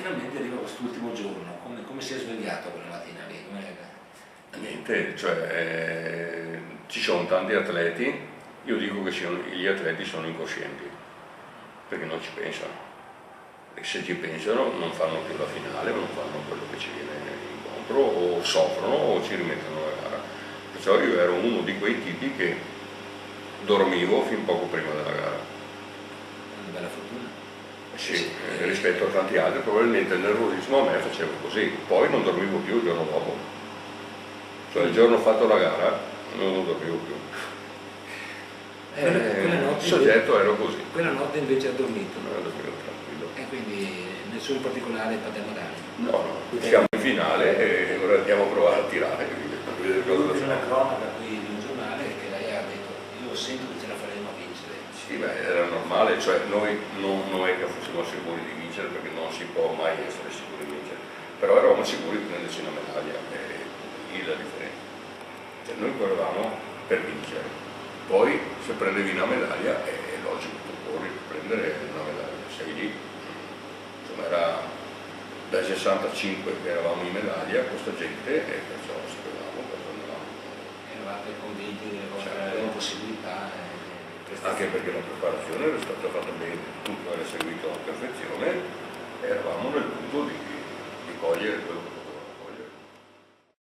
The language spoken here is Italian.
finalmente arriva quest'ultimo giorno, come si è svegliato quella mattina lì? Niente, cioè ci sono tanti atleti, io dico che gli atleti sono incoscienti, perché non ci pensano. E se ci pensano non fanno più la finale, non fanno quello che ci viene incontro, o soffrono o ci rimettono la gara. Perciò io ero uno di quei tipi che dormivo fin poco prima della gara. Una bella fortuna. Sì, rispetto a tanti altri, probabilmente il nervosismo a me faceva così, poi non dormivo più il giorno dopo. Cioè il giorno fatto la gara non dormivo più. Il soggetto ero così. Quella notte invece ha dormito. Non dormivo tranquillo. E quindi nessun particolare patema d'animo. No, siamo in finale e ora andiamo a provare a tirare. Una cronaca qui di un giornale che lei ha detto, io sento che ce la faremo a vincere. Sì, beh, era normale, cioè noi non è che fossimo sicuri di vincere perché non si può mai essere sicuri di vincere, però eravamo sicuri di prenderci una medaglia, e la differenza. Cioè, noi correvamo per vincere, poi se prendevi una medaglia è logico, tu corri per prendere una medaglia, sei lì. Insomma era dal 65 che eravamo in medaglia questa gente e perciò sapevamo cosa andavamo. Eravate convinti delle vostre possibilità. Anche perché la preparazione era stata fatta bene, tutto era seguito a perfezione, e eravamo nel punto di cogliere quello che